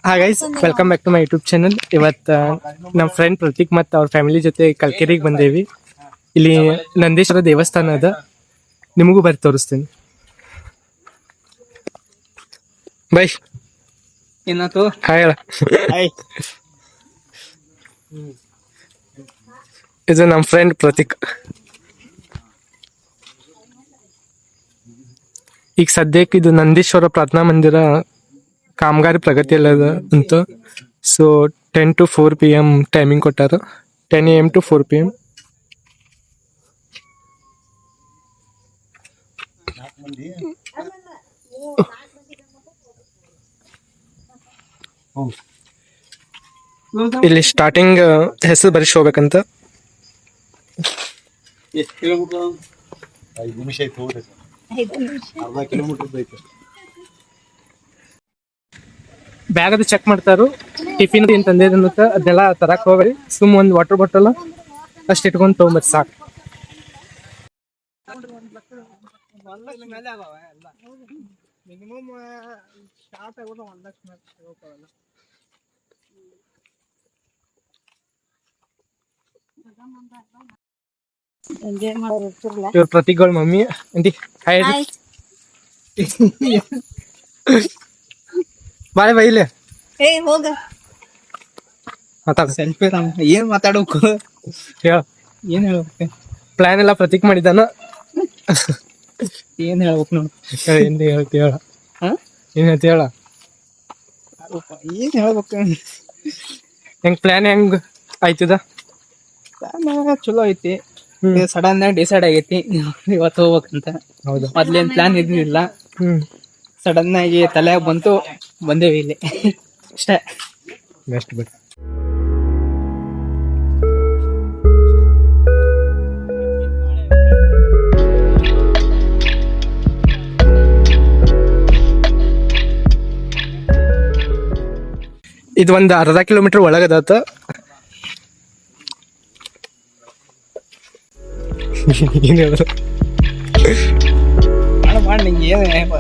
Hi guys, welcome back to my YouTube channel. ಇವತ್ತು ನಮ್ಮ friend Prateek ಮತ್ತು ಅವ್ರ ಫ್ಯಾಮಿಲಿ ಜೊತೆ ಕಲ್ಕೆರಿಗೆ ಬಂದೇವಿ. ಇಲ್ಲಿ ನಂದೇಶ್ವರ ದೇವಸ್ಥಾನ ಅದ, ನಿಮಗೂ ಬರ್ರಿ ತೋರಿಸ್ತೀನಿ. ಬೈ ಏನಾಯ್ತು? ಹಾಯ್ ಹೇಳ. ಇದು ನಮ್ಮ ಫ್ರೆಂಡ್ ಪ್ರತೀಕ್. ಈಗ ಸದ್ಯಕ್ಕೆ ಇದು ನಂದೀಶ್ವರ ಪ್ರಾರ್ಥನಾ ಮಂದಿರ ಕಾಮಗಾರಿ ಪ್ರಗತಿಯಲ್ಲದ ಅಂತ. ಸೊ 10 to 4 PM ಟೈಮಿಂಗ್ ಕೊಟ್ಟಾರ. 10 AM to 4 PM. ಇಲ್ಲಿ ಸ್ಟಾರ್ಟಿಂಗ್ ಹೆಸರು ಬರೀ ಹೋಗ್ಬೇಕಂತ. ಎಷ್ಟು ಕಿಲೋಮೀಟರ್? 5 ನಿಮಿಷ ಆಯ್ತು ಹೋಗ್ರಿ. ಅರ್ಧ ಕಿಲೋಮೀಟರ್ ಐತೆ. ಬ್ಯಾಗ್ ಅದು ಚೆಕ್ ಮಾಡ್ತಾರು. ಟಿಫಿನ್ ಏನ್ ತಂದಿದೆ ಅಂತ ಅದೆಲ್ಲ ತರಕ್ ಹೋಗ್ರಿ. ಸುಮ್ ಒಂದು ವಾಟರ್ ಬಾಟಲ್ ಅಷ್ಟು ಇಟ್ಕೊಂಡು ತೊಗೊಂಬರ್ರಿ ಸಾಕು. ಇವ್ರ ಪ್ರತೀಕ್ಗಳ mummy aunty hi bye by ಇಲ್ಲೇ ಹೋಗ ಮಾತಾಡ. ಸೆಲ್ಫಿ ಏನ್ ಮಾತಾಡೋಕು? ಹೇಳ, ಏನ್ ಹೇಳ್ಬೇಕು? ಪ್ಲಾನ್ ಎಲ್ಲ ಪ್ರತೀಕ್ ಮಾಡಿದಾನ. ಏನ್ ಹೇಳ್ಬೇಕು ನೋಡು. ಏನ್ ಹೇಳ್ತಿ ಹೇಳ. ಹಾ? ಏನ್ ಹೇಳ್ತಿ ಹೇಳ. ಏನ್ ಹೇಳ್ಬೇಕು? ಹೆಂಗ್ ಪ್ಲಾನ್ ಹೆಂಗ್ ಆಯ್ತದ? ಚಲೋ ಐತಿ. ಸಡನ್ ಆಗಿ ಡಿಸೈಡ್ ಆಗೈತಿ ಇವತ್ತು ಹೋಗ್ಬೇಕಂತ. ಹೌದಾ? ಮೊದ್ಲೇನ್ ಪ್ಲಾನ್ ಇದ್ದಿಲ್ಲ, ಸಡನ್ ಆಗಿ ತಲೆಯಾಗ ಬಂತು, ಬಂದೇವಿ ಇಲ್ಲಿ ಅಷ್ಟೇ. ಬೆಸ್ಟ್ ಬಿಡ್. ಇದು ಒಂದು ಅರ್ಧ ಕಿಲೋಮೀಟರ್ ಒಳಗದಾತ. ಮಾಡಿ ನಿಂಗೆ ಏನ್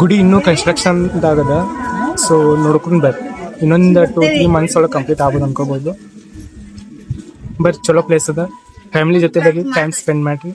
ಗುಡಿ ಇನ್ನೂ ಕನ್ಸ್ಟ್ರಕ್ಷನ್ದಾಗದ. ಸೊ ನೋಡ್ಕೊಂಡು ಬರ್ರಿ, ಇನ್ನೊಂದು 2-3 months ಒಳಗೆ ಕಂಪ್ಲೀಟ್ ಆಗ್ಬೋದು ಅನ್ಕೋಬೋದು. ಬರ್ರಿ, ಚಲೋ ಪ್ಲೇಸ್ ಅದ. ಫ್ಯಾಮಿಲಿ ಜೊತೆ ಬರ್ರಿ, ಟೈಮ್ ಸ್ಪೆಂಡ್ ಮಾಡ್ರಿ.